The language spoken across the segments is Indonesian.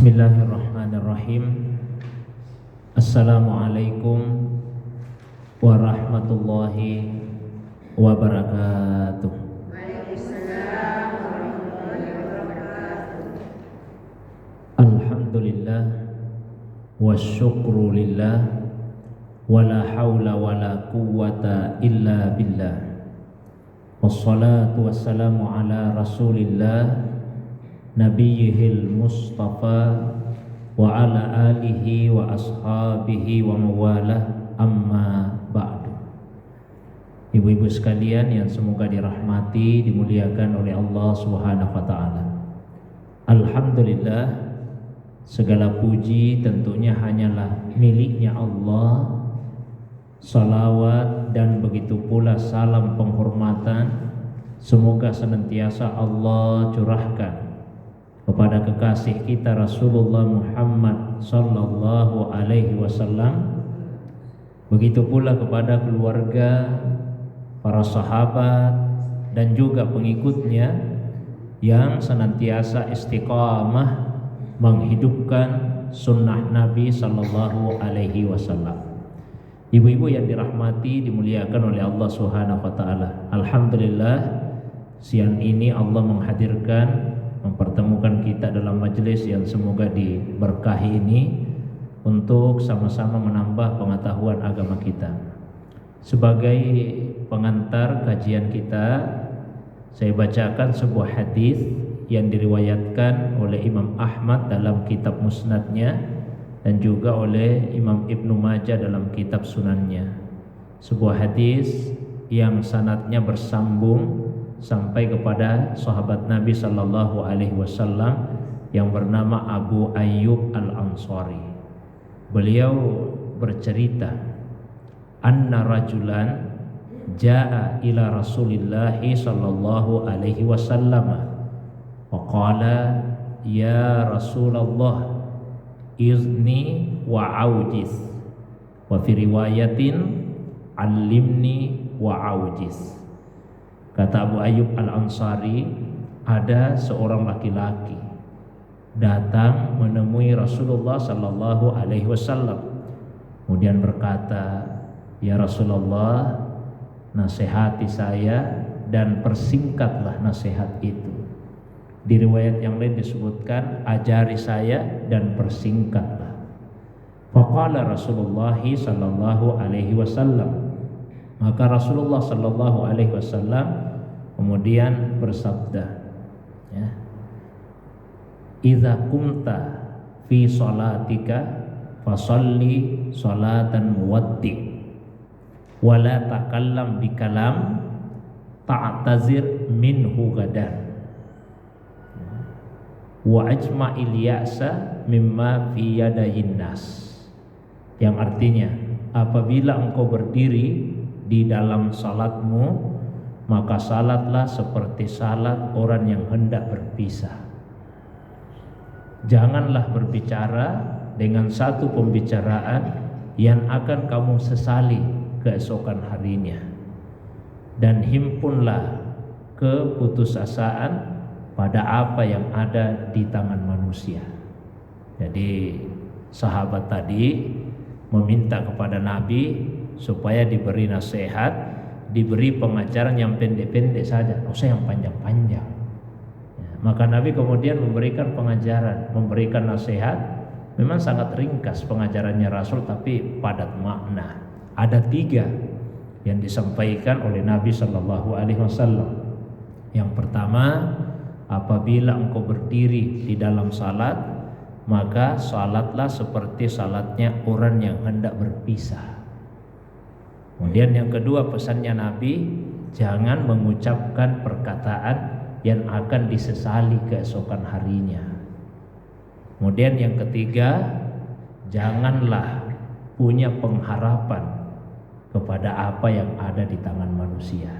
Bismillahirrahmanirrahim. Assalamualaikum warahmatullahi wabarakatuh. Waalaikumsalam warahmatullahi wabarakatuh. Alhamdulillah wasyukru lillah wala haula wala quwwata illa billah. Wassalatu wassalamu ala rasulillah Nabiyihil Mustafa wa ala alihi wa ashabihi wa mawalah, amma ba'du. Ibu-ibu sekalian yang semoga dirahmati, dimuliakan oleh Allah Subhanahu wa taala. Alhamdulillah, segala puji tentunya hanyalah miliknya Allah. Salawat dan begitu pula salam penghormatan semoga senantiasa Allah curahkan kepada kekasih kita Rasulullah Muhammad sallallahu alaihi wasallam, begitu pula kepada keluarga, para sahabat dan juga pengikutnya yang senantiasa istiqamah menghidupkan sunnah Nabi sallallahu alaihi wasallam. Ibu-ibu yang dirahmati, dimuliakan oleh Allah Subhanahu wa taala. Alhamdulillah, siang ini Allah mempertemukan kita dalam majelis yang semoga diberkahi ini untuk sama-sama menambah pengetahuan agama kita. Sebagai pengantar kajian kita, saya bacakan sebuah hadis yang diriwayatkan oleh Imam Ahmad dalam kitab Musnadnya dan juga oleh Imam Ibnu Majah dalam kitab Sunannya. Sebuah hadis yang sanadnya bersambung sampai kepada sahabat Nabi sallallahu alaihi wasallam yang bernama Abu Ayyub Al-Ansari. Beliau bercerita, anna rajulan jaa ila Rasulillah sallallahu alaihi wasallam wa qala ya Rasulullah izni wa aujiz, wa fi riwayatin allimni wa aujiz. Kata Abu Ayyub Al-Ansari, ada seorang laki-laki datang menemui Rasulullah sallallahu alaihi wasallam. Kemudian berkata, "Ya Rasulullah, nasihati saya dan persingkatlah nasihat itu." Di riwayat yang lain disebutkan, ajari saya dan persingkatlah. Faqala Rasulullah sallallahu alaihi wasallam. Maka Rasulullah sallallahu alaihi wasallam kemudian bersabda, ya, idza kumta fi salatika fasalli salatan muwaddi wa la takallam bi kalam ta'tazir minhu gadan wa ajma'il ya'sa mimma fi yadayin nas. Yang artinya, apabila engkau berdiri di dalam salatmu, maka salatlah seperti salat orang yang hendak berpisah. Janganlah berbicara dengan satu pembicaraan yang akan kamu sesali keesokan harinya, dan himpunlah keputusasaan pada apa yang ada di tangan manusia. Jadi sahabat tadi meminta kepada Nabi supaya diberi nasihat, diberi pengajaran yang pendek-pendek saja, tidak usah yang panjang-panjang. Ya, maka Nabi kemudian memberikan pengajaran, memberikan nasihat. Memang sangat ringkas pengajarannya Rasul, tapi padat makna. Ada 3 yang disampaikan oleh Nabi Shallallahu Alaihi Wasallam. Yang pertama, apabila engkau berdiri di dalam salat, maka salatlah seperti salatnya orang yang hendak berpisah. Kemudian yang kedua, pesannya Nabi, jangan mengucapkan perkataan yang akan disesali keesokan harinya. Kemudian yang ketiga, janganlah punya pengharapan kepada apa yang ada di tangan manusia.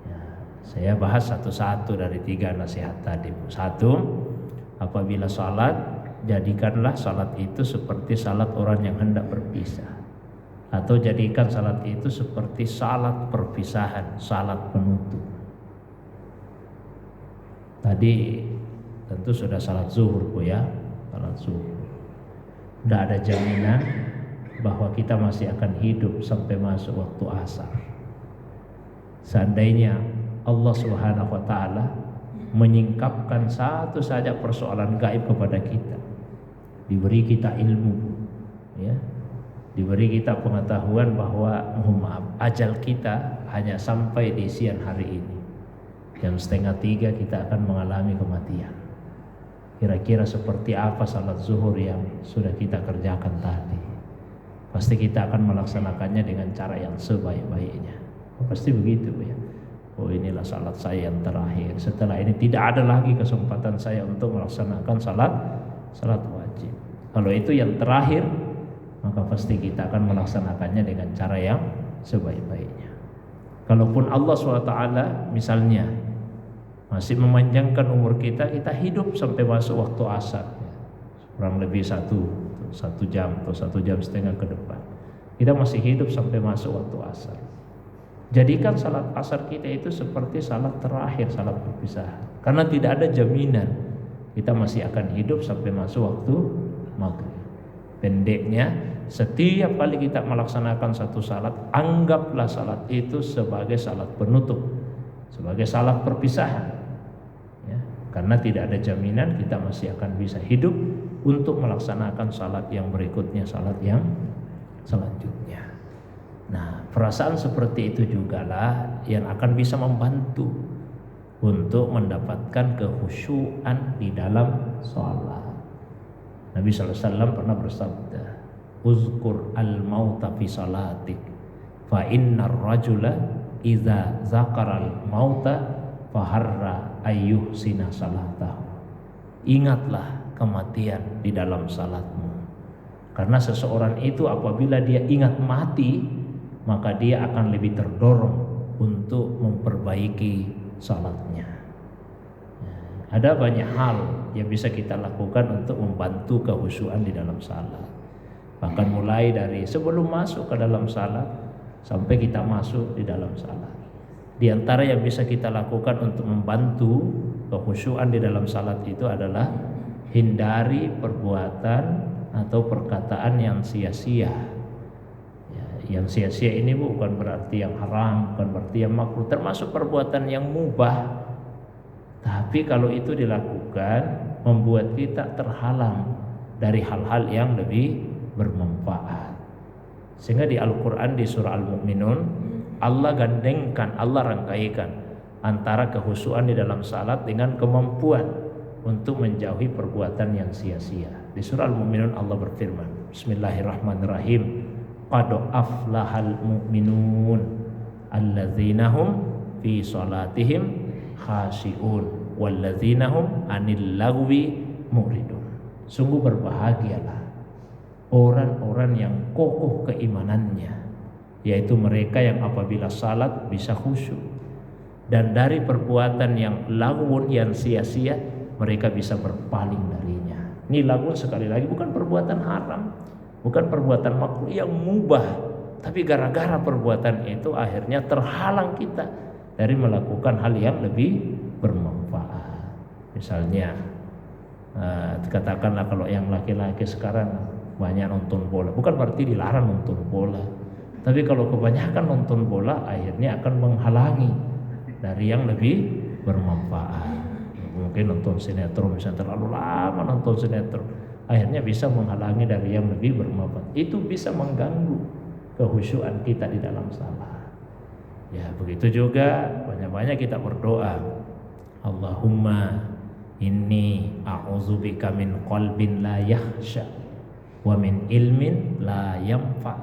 Ya, saya bahas satu-satu dari 3 nasihat tadi. 1, apabila salat, jadikanlah salat itu seperti salat orang yang hendak berpisah. Atau jadikan salat itu seperti salat perpisahan, salat penutup. Tadi tentu sudah salat zuhur Bu ya. salat zuhur. Tidak ada jaminan bahwa kita masih akan hidup sampai masuk waktu asar. Seandainya Allah Subhanahu wa taala menyingkapkan satu saja persoalan gaib kepada kita, diberi kita ilmu, ya, diberi kita pengetahuan bahwa ajal kita hanya sampai di siang hari ini, jam 2:30 kita akan mengalami kematian. Kira-kira seperti apa salat zuhur yang sudah kita kerjakan tadi? Pasti kita akan melaksanakannya dengan cara yang sebaik-baiknya. Pasti begitu, ya. Oh, inilah salat saya yang terakhir. Setelah ini tidak ada lagi kesempatan saya untuk melaksanakan salat wajib. Kalau itu yang terakhir, maka pasti kita akan melaksanakannya dengan cara yang sebaik-baiknya. Kalaupun Allah SWT misalnya masih memanjangkan umur kita, kita hidup sampai masuk waktu asar, kurang lebih satu jam atau 1,5 jam ke depan, kita masih hidup sampai masuk waktu asar. Jadikan salat asar kita itu seperti salat terakhir, salat perpisahan, karena tidak ada jaminan kita masih akan hidup sampai masuk waktu maghrib. Pendeknya, setiap kali kita melaksanakan satu salat, anggaplah salat itu sebagai salat penutup, sebagai salat perpisahan, ya, karena tidak ada jaminan kita masih akan bisa hidup untuk melaksanakan salat yang berikutnya, salat yang selanjutnya. Nah, perasaan seperti itu jugalah yang akan bisa membantu untuk mendapatkan kekhusyuan di dalam salat. Nabi SAW pernah bersabda, "Uzkur al-mauta fi salatik, fa innar rajula idza zakaral mauta faharra ayyuhsina salatahu." Ingatlah kematian di dalam salatmu, karena seseorang itu apabila dia ingat mati, maka dia akan lebih terdorong untuk memperbaiki salatnya. Ada banyak hal yang bisa kita lakukan untuk membantu kekhusyuan di dalam salat. Bahkan mulai dari sebelum masuk ke dalam salat sampai kita masuk di dalam salat. Di antara yang bisa kita lakukan untuk membantu kekhusyuan di dalam salat itu adalah hindari perbuatan atau perkataan yang sia-sia. Yang sia-sia ini bukan berarti yang haram, bukan berarti yang makruh, termasuk perbuatan yang mubah. Tapi kalau itu dilakukan membuat kita terhalang dari hal-hal yang lebih bermanfaat. Sehingga di Al-Quran di surah Al-Mu'minun, Allah gandengkan, Allah rangkaikan antara kekhusyuan di dalam salat dengan kemampuan untuk menjauhi perbuatan yang sia-sia. Di surah Al-Mu'minun Allah berfirman, Bismillahirrahmanirrahim, qad aflahal mu'minun alladzina hum fi salatihim khashi'un walladzina hum anil lagwi muridun. Sungguh berbahagialah orang-orang yang kokoh keimanannya, yaitu mereka yang apabila salat bisa khusyuk, dan dari perbuatan yang lagwun, yang sia-sia, mereka bisa berpaling darinya. Ini lagwun sekali lagi bukan perbuatan haram, bukan perbuatan makruh yang mubah, tapi gara-gara perbuatan itu akhirnya terhalang kita dari melakukan hal yang lebih bermanfaat. Misalnya katakanlah kalau yang laki-laki sekarang banyak nonton bola, bukan berarti dilarang nonton bola, tapi kalau kebanyakan nonton bola akhirnya akan menghalangi dari yang lebih bermanfaat. Mungkin nonton sinetron, misalnya terlalu lama nonton sinetron, akhirnya bisa menghalangi dari yang lebih bermanfaat. Itu bisa mengganggu kekhusyuan kita di dalam salat. Ya, begitu juga banyak-banyak kita berdoa, Allahumma inni a'udzubika min qalbin la yakhsha, wa min ilmin la yanfa,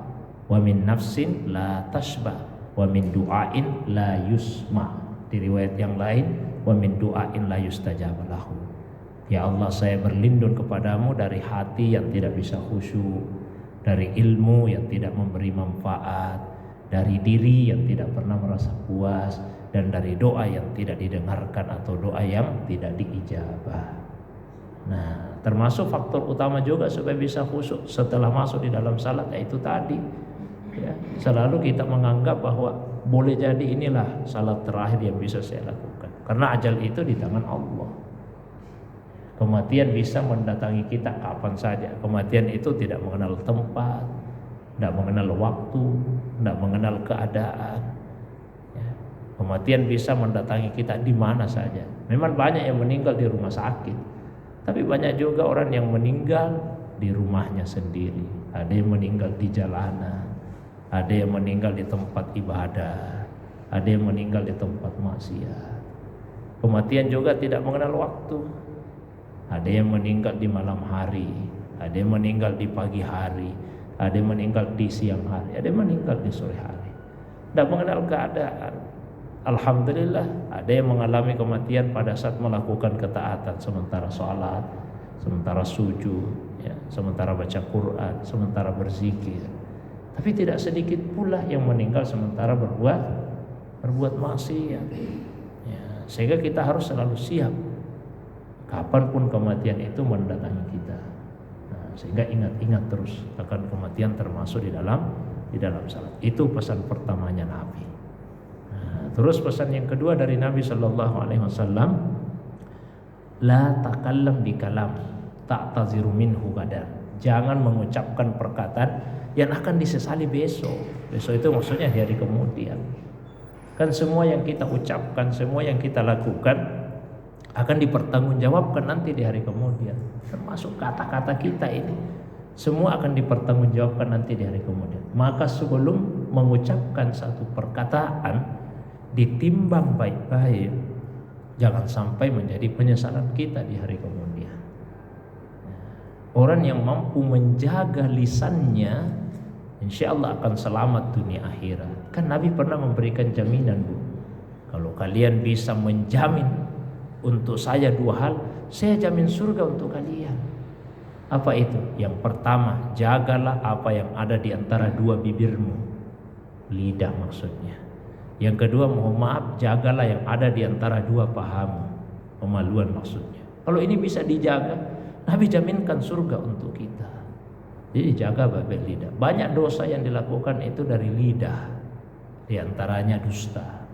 wa min nafsin la tashba, wa min du'ain la yusma. Di riwayat yang lain, wa min du'ain la yustajab lahu. Ya Allah, saya berlindung kepadamu dari hati yang tidak bisa khusyuk, dari ilmu yang tidak memberi manfaat, dari diri yang tidak pernah merasa puas, dan dari doa yang tidak didengarkan atau doa yang tidak diijabah. Nah, termasuk faktor utama juga supaya bisa khusyuk setelah masuk di dalam salat, yaitu tadi, ya, selalu kita menganggap bahwa boleh jadi inilah salat terakhir yang bisa saya lakukan, karena ajal itu di tangan Allah. Kematian bisa mendatangi kita kapan saja. Kematian itu tidak mengenal tempat, tidak mengenal waktu, tidak mengenal keadaan. Ya. Kematian bisa mendatangi kita di mana saja. Memang banyak yang meninggal di rumah sakit, tapi banyak juga orang yang meninggal di rumahnya sendiri. Ada yang meninggal di jalanan, ada yang meninggal di tempat ibadah, ada yang meninggal di tempat maksiat. Kematian juga tidak mengenal waktu. Ada yang meninggal di malam hari, ada yang meninggal di pagi hari, ada yang meninggal di siang hari, ada yang meninggal di sore hari. Tidak mengenal keadaan. Alhamdulillah, ada yang mengalami kematian pada saat melakukan ketaatan, sementara sholat, sementara sujud, ya, sementara baca Quran, sementara berzikir. Tapi tidak sedikit pula yang meninggal sementara berbuat maksiat. Ya, sehingga kita harus selalu siap kapanpun kematian itu mendatangi kita. Nah, sehingga ingat-ingat terus akan kematian termasuk di dalam salat. Itu pesan pertamanya Nabi. Nah, terus pesan yang kedua dari Nabi Shallallahu Alaihi Wasallam, la takallam bi kalam ta'taziru minhu gadan. Jangan mengucapkan perkataan yang akan disesali besok. Besok itu maksudnya di hari kemudian. Kan semua yang kita ucapkan, semua yang kita lakukan akan dipertanggungjawabkan nanti di hari kemudian. Termasuk kata-kata kita ini, semua akan dipertanggungjawabkan nanti di hari kemudian. Maka sebelum mengucapkan satu perkataan, ditimbang baik-baik, jangan sampai menjadi penyesalan kita di hari kemudian. Orang yang mampu menjaga lisannya, insya Allah akan selamat dunia akhirat. Kan Nabi pernah memberikan jaminan, Bu. Kalau kalian bisa menjamin untuk saya dua hal, saya jamin surga untuk kalian. Apa itu? Yang pertama, jagalah apa yang ada di antara dua bibirmu, lidah maksudnya. Yang kedua, mohon maaf, jagalah yang ada di antara dua pahamu, pemaluan maksudnya. Kalau ini bisa dijaga, Nabi jaminkan surga untuk kita. Jadi jaga baik lidah. Banyak dosa yang dilakukan itu dari lidah, di antaranya dusta.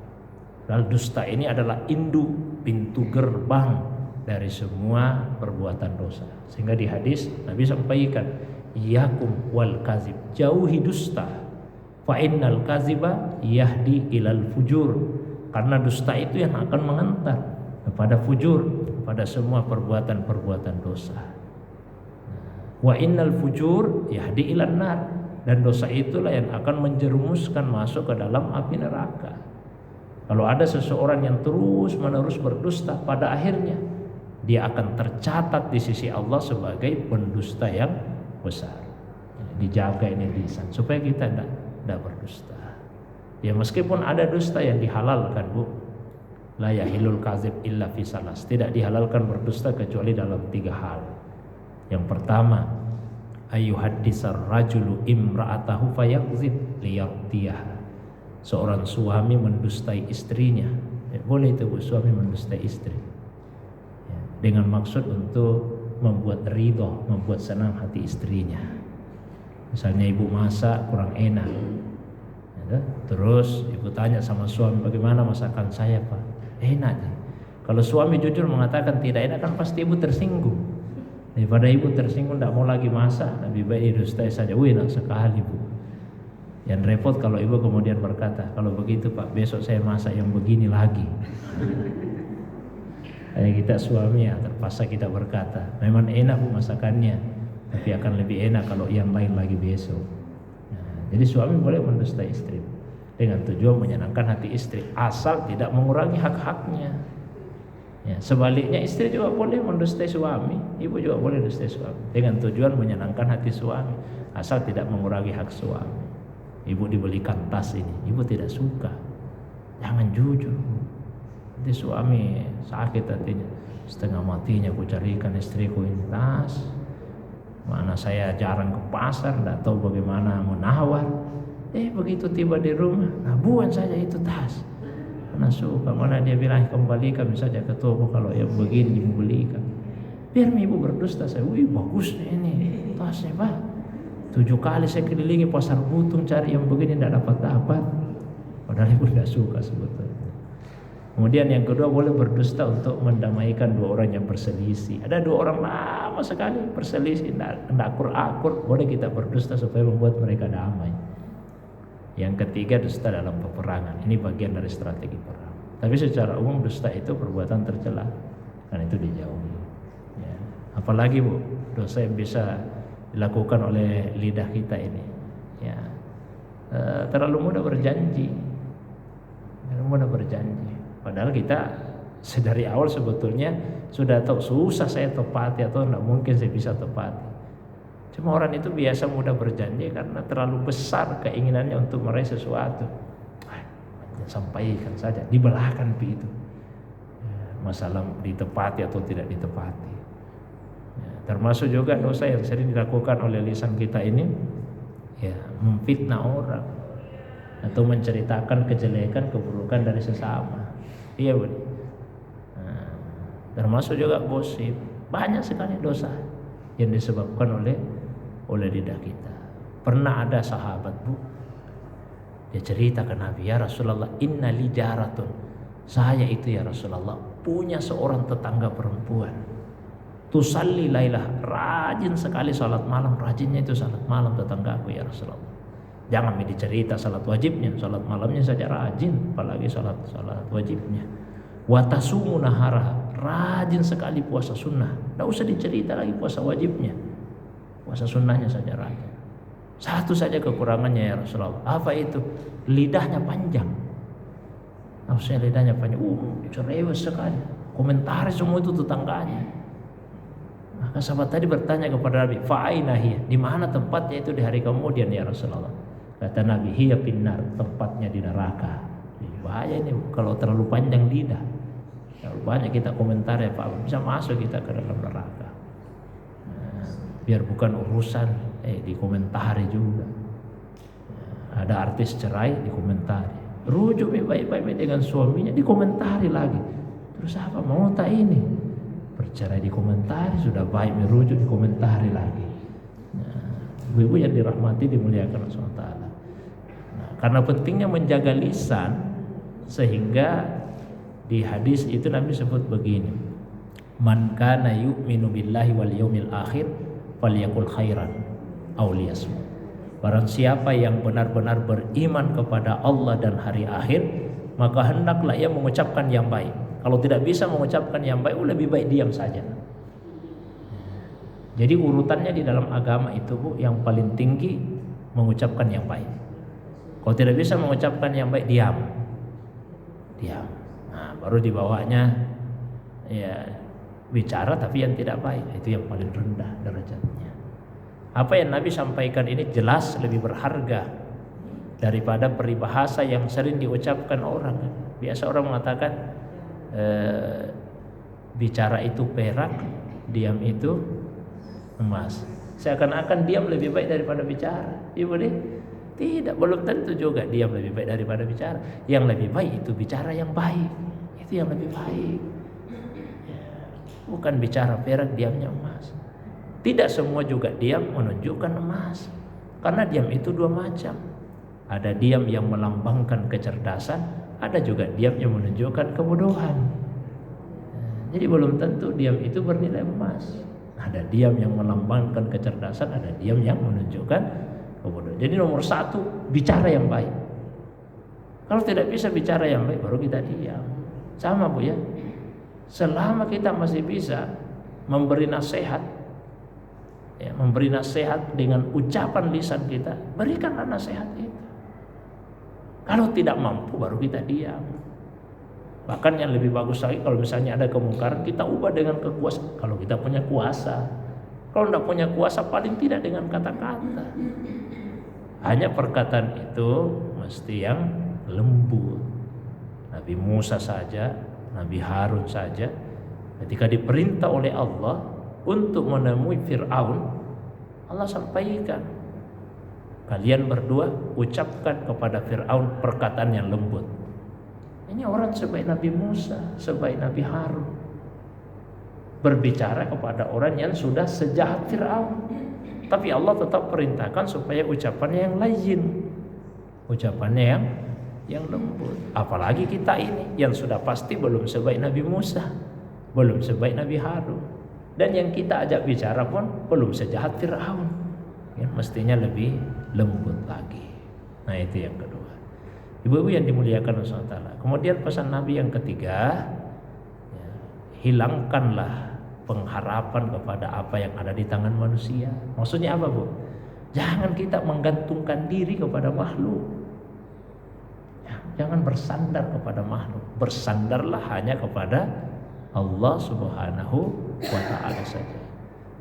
Lalu dusta ini adalah pintu gerbang dari semua perbuatan dosa. Sehingga di hadis Nabi sampaikan, iyakum wal kazib, jauhi dusta. Fa innal kaziba yahdi ilal fujur. Karena dusta itu yang akan mengantar kepada fujur, kepada semua perbuatan-perbuatan dosa. Wa innal fujur yahdi ilan nar, dan dosa itulah yang akan menjerumuskan masuk ke dalam api neraka. Kalau ada seseorang yang terus-menerus berdusta, pada akhirnya dia akan tercatat di sisi Allah sebagai pendusta yang besar. Dijaga ini lisan supaya kita tidak berdusta. Ya meskipun ada dusta yang dihalalkan, Bu. La yahilul kazib illa fi salas. Tidak dihalalkan berdusta kecuali dalam 3 hal. Yang pertama, ayyuhaddisar rajulu imra'atahu fayakzib liyardiyah. Seorang suami mendustai istrinya, ya, boleh itu, Bu, suami mendustai istri, ya, dengan maksud untuk membuat ridho, membuat senang hati istrinya. Misalnya ibu masak kurang enak, ya, terus ibu tanya sama suami, bagaimana masakan saya, Pak? Enak. Kalau suami jujur mengatakan tidak enak, kan pasti ibu tersinggung. Daripada ibu tersinggung tidak mau lagi masak, lebih baik didustai saja. Wih, enak sekali, Bu. Yang repot kalau ibu kemudian berkata, kalau begitu Pak, besok saya masak yang begini lagi. Kayak kita suami ya, terpaksa kita berkata, memang enak Bu masakannya, tapi akan lebih enak kalau yang lain lagi besok. Nah, jadi suami boleh mendustai istri dengan tujuan menyenangkan hati istri, asal tidak mengurangi hak-haknya. Ya, sebaliknya istri juga boleh mendustai suami, ibu juga boleh mendustai suami dengan tujuan menyenangkan hati suami, asal tidak mengurangi hak suami. Ibu dibelikan tas ini, ibu tidak suka, jangan jujur. Nanti suami sakit hatinya, setengah matinya aku carikan istriku ini tas. Mana saya jarang ke pasar, tidak tahu bagaimana menawar. Begitu tiba di rumah, nah buang saja itu tas. Karena suka, mana dia bilang kembalikan saja ke toko kalau yang begini ibu belikan. Biar ibu berdusta, saya, wih bagus ini tasnya Pak. 7 kali saya kelilingi pasar Butung cari yang begini, tidak dapat. Padahal ibu tidak suka sebetulnya. Kemudian yang kedua, boleh berdusta untuk mendamaikan dua orang yang berselisih. Ada dua orang lama sekali berselisih, tidak akur-akur, boleh kita berdusta supaya membuat mereka damai. Yang ketiga, dusta dalam peperangan. Ini bagian dari strategi perang. Tapi secara umum dusta itu perbuatan tercela, dan itu dijauhi. Ya. Apalagi Bu, dosa yang bisa dilakukan oleh lidah kita ini. Ya. Terlalu mudah berjanji. Padahal kita dari awal sebetulnya sudah tahu susah saya tepati atau tidak mungkin saya bisa tepati. Cuma orang itu biasa mudah berjanji karena terlalu besar keinginannya untuk meraih sesuatu. Sampaikan saja, dibelahkan itu. Masalah ditepati atau tidak ditepati. Termasuk juga dosa yang sering dilakukan oleh lisan kita ini, ya, memfitnah orang atau menceritakan kejelekan, keburukan dari sesama. Iya Bu. Termasuk juga gosip. Banyak sekali dosa yang disebabkan oleh lidah kita. Pernah ada sahabat Bu, dia cerita ke Nabi, ya Rasulullah, inna li jaratun, saya itu ya Rasulullah punya seorang tetangga perempuan, tusalli lailah, rajin sekali salat malam. Rajinnya itu salat malam tetanggaku ya Rasulullah. Jangan dicerita salat wajibnya, salat malamnya saja rajin, apalagi salat wajibnya. Wa tasumu nahara, rajin sekali puasa sunnah. Tidak usah dicerita lagi puasa wajibnya, puasa sunnahnya saja rajin. Satu saja kekurangannya ya Rasulullah. Apa itu? Lidahnya panjang. Maksudnya lidahnya panjang. Cerewet sekali. Komentari semua itu tetangganya. Maka sahabat tadi bertanya kepada Nabi, fa'aina hiya? Di mana tempatnya itu di hari kemudian ya Rasulullah? Kata Nabi, hiya finnar, tempatnya di neraka. Bahaya ini kalau terlalu panjang lidah. Terlalu banyak kita komentar ya Pak, bisa masuk kita ke dalam neraka. Biar bukan urusan dikomentari juga. Ada artis cerai dikomentari, rujuk baik-baik dengan suaminya dikomentari lagi. Terus apa mau tak ini? Bercerai dikomentari, sudah baik merujuk dikomentari lagi. Ibu-ibu yang dirahmati dimuliakan Allah SWT. Karena pentingnya menjaga lisan, sehingga di hadis itu Nabi sebut begini, man kana yu'minu billahi wal yaumil akhir falyakul khairan aw liyasmut. Barang siapa yang benar-benar beriman kepada Allah dan hari akhir, maka hendaklah ia mengucapkan yang baik. Kalau tidak bisa mengucapkan yang baik, lebih baik diam saja. Jadi urutannya di dalam agama itu Bu, yang paling tinggi mengucapkan yang baik. Kalau tidak bisa mengucapkan yang baik, diam. Nah, baru di bawahnya ya bicara tapi yang tidak baik, itu yang paling rendah derajatnya. Apa yang Nabi sampaikan ini jelas lebih berharga daripada peribahasa yang sering diucapkan orang. Biasa orang mengatakan bicara itu perak, diam itu emas. Seakan-akan diam lebih baik daripada bicara. Iya boleh? Tidak, belum tentu juga diam lebih baik daripada bicara. Yang lebih baik itu bicara yang baik. Itu yang lebih baik. Bukan bicara perak, diamnya emas. Tidak semua juga diam menunjukkan emas. Karena diam itu dua macam. Ada diam yang melambangkan kecerdasan, ada juga diam yang menunjukkan kebodohan. Jadi belum tentu diam itu bernilai emas. Ada diam yang melambangkan kecerdasan, ada diam yang menunjukkan kebodohan. Jadi nomor satu, bicara yang baik. Kalau tidak bisa bicara yang baik, baru kita diam. Sama Bu ya. Selama kita masih bisa memberi nasihat, ya, memberi nasihat dengan ucapan lisan kita, berikanlah nasihat itu. Kalau tidak mampu, baru kita diam. Bahkan yang lebih bagus lagi, kalau misalnya ada kemungkaran, kita ubah dengan kekuasaan. Kalau kita punya kuasa. Kalau tidak punya kuasa, paling tidak dengan kata-kata. Hanya perkataan itu mesti yang lembut. Nabi Musa saja, Nabi Harun saja, ketika diperintah oleh Allah untuk menemui Fir'aun, Allah sampaikan, kalian berdua ucapkan kepada Fir'aun perkataan yang lembut. Ini orang sebaik Nabi Musa, sebaik Nabi Harun, berbicara kepada orang yang sudah sejahat Fir'aun. Tapi Allah tetap perintahkan supaya ucapannya yang layyin, ucapannya yang yang lembut. Apalagi kita ini yang sudah pasti belum sebaik Nabi Musa, belum sebaik Nabi Harun, dan yang kita ajak bicara pun belum sejahat Fir'aun. Ya, mestinya lebih lembut lagi. Nah, itu yang kedua. Ibu-ibu yang dimuliakan Allah Ta'ala. Kemudian pesan Nabi yang ketiga, ya, hilangkanlah pengharapan kepada apa yang ada di tangan manusia. Maksudnya apa, Bu? Jangan kita menggantungkan diri kepada makhluk. Ya, jangan bersandar kepada makhluk. Bersandarlah hanya kepada Allah Subhanahu wa Ta'ala saja.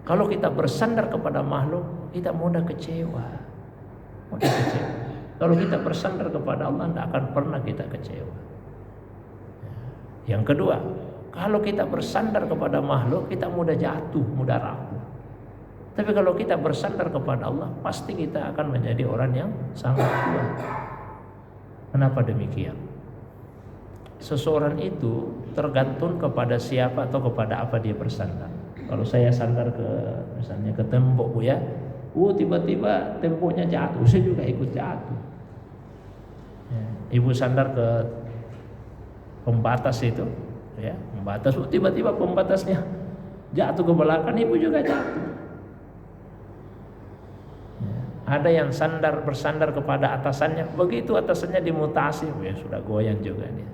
Kalau kita bersandar kepada makhluk, kita mudah kecewa. Mudah kecewa. Kalau kita bersandar kepada Allah, tidak akan pernah kita kecewa. Yang kedua, kalau kita bersandar kepada makhluk, kita mudah jatuh, mudah rapuh. Tapi kalau kita bersandar kepada Allah, pasti kita akan menjadi orang yang sangat kuat. Kenapa demikian? Seseorang itu tergantung kepada siapa atau kepada apa dia bersandar. Kalau saya sandar ke misalnya ke tembok, Bu, ya, tiba-tiba temboknya jatuh, saya juga ikut jatuh. Ya, ibu sandar ke pembatas itu, ya, pembatas, tiba-tiba pembatasnya jatuh ke belakang, ibu juga jatuh. Ya, ada yang bersandar kepada atasannya, begitu atasannya dimutasi, ya sudah goyang juga dia.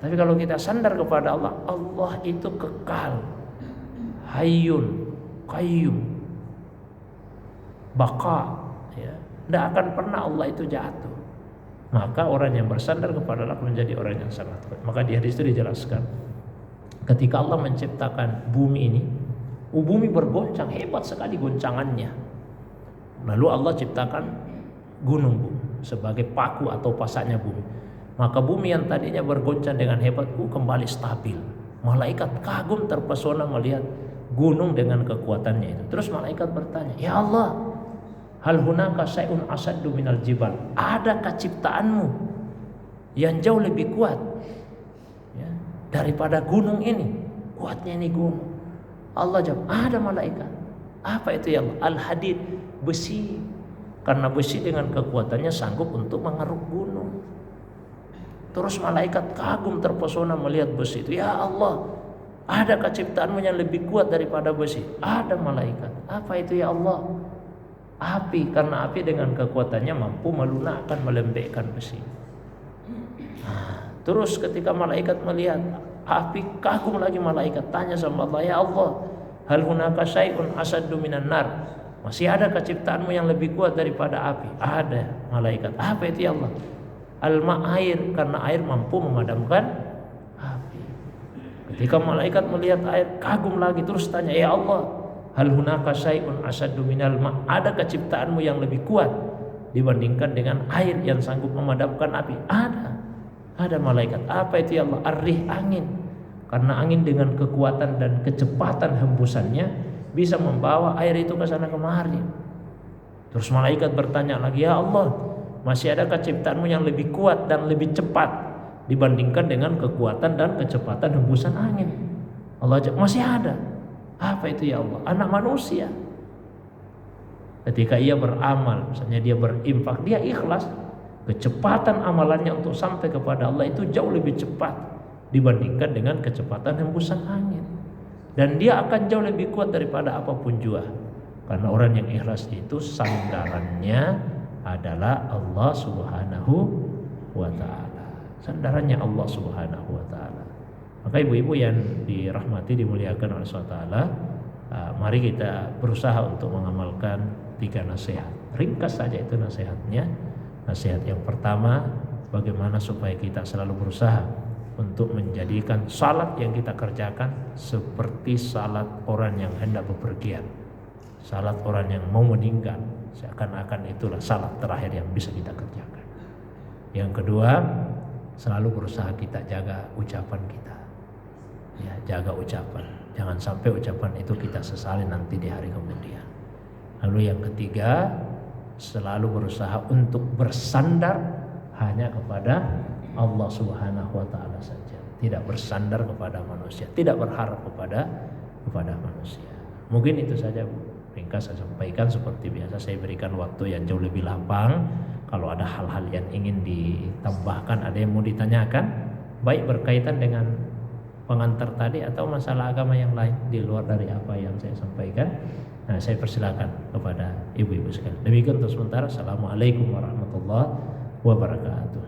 Tapi kalau kita sandar kepada Allah, Allah itu kekal, hayyun, qayyum, baka, ya, tidak akan pernah Allah itu jatuh. Maka orang yang bersandar kepada Allah menjadi orang yang sangat kuat. Maka di hadis itu dijelaskan, ketika Allah menciptakan bumi ini, bumi bergoncang, hebat sekali goncangannya. Lalu Allah ciptakan gunung, sebagai paku atau pasaknya bumi. Maka bumi yang tadinya bergoncang dengan hebat kembali stabil. Malaikat kagum terpesona melihat gunung dengan kekuatannya itu. Terus malaikat bertanya, "Ya Allah, hal hunaka syai'un asaddu minal jibal?" Adakah ciptaanmu yang jauh lebih kuat, ya, daripada gunung ini? Kuatnya ini gunung. Allah jawab, ada malaikat. Apa itu ya Allah? Al-hadid, besi. Karena besi dengan kekuatannya sanggup untuk mengeruk gunung. Terus malaikat kagum terpesona melihat besi itu. Ya Allah, adakah ciptaanmu yang lebih kuat daripada besi? Ada malaikat. Apa itu ya Allah? Api, karena api dengan kekuatannya mampu melunakkan, melembekkan besi. Terus ketika malaikat melihat api, kagum lagi malaikat, tanya sama Allah, ya Allah, hal hunaka syai'un asaddu minan nar? Masih adakah ciptaanmu yang lebih kuat daripada api? Ada malaikat. Apa itu ya Allah? Al-ma', air, karena air mampu memadamkan api. Ketika malaikat melihat air, kagum lagi, terus tanya, ya Allah, hal hunaka syai'un asaddu minal ma'? Adakah ciptaanmu yang lebih kuat dibandingkan dengan air yang sanggup memadamkan api? Ada malaikat. Apa itu ya Allah? Ar-rih, angin. Karena angin dengan kekuatan dan kecepatan hembusannya bisa membawa air itu ke sana kemari. Terus malaikat bertanya lagi, ya Allah, masih adakah ciptaanmu yang lebih kuat dan lebih cepat dibandingkan dengan kekuatan dan kecepatan hembusan angin? Allah jawab, masih ada. Apa itu ya Allah? Anak manusia. Ketika ia beramal, misalnya dia berinfak, dia ikhlas, kecepatan amalannya untuk sampai kepada Allah itu jauh lebih cepat dibandingkan dengan kecepatan hembusan angin. Dan dia akan jauh lebih kuat daripada apapun jua. Karena orang yang ikhlas itu sandarannya adalah Allah Subhanahu wa ta'ala. Sandarannya Allah Subhanahu wa ta'ala. Maka ibu-ibu yang dirahmati, dimuliakan oleh Allah SWT, mari kita berusaha untuk mengamalkan 3 nasihat. Ringkas saja itu nasihatnya. Nasihat yang pertama, bagaimana supaya kita selalu berusaha untuk menjadikan salat yang kita kerjakan seperti salat orang yang hendak bepergian, salat orang yang mau meninggal, seakan-akan itulah salat terakhir yang bisa kita kerjakan. Yang kedua, selalu berusaha kita jaga ucapan kita, ya, jaga ucapan, jangan sampai ucapan itu kita sesali nanti di hari kemudian. Lalu yang ketiga, selalu berusaha untuk bersandar hanya kepada Allah Subhanahu wa ta'ala saja, tidak bersandar kepada manusia, tidak berharap kepada manusia. Mungkin itu saja, Bu, ringkas saya sampaikan. Seperti biasa saya berikan waktu yang jauh lebih lapang Kalau ada hal-hal yang ingin ditambahkan, ada yang mau ditanyakan, baik berkaitan dengan pengantar tadi atau masalah agama yang lain di luar dari apa yang saya sampaikan, nah, saya persilakan kepada ibu-ibu sekalian. Demikian untuk sementara. Assalamualaikum warahmatullahi wabarakatuh.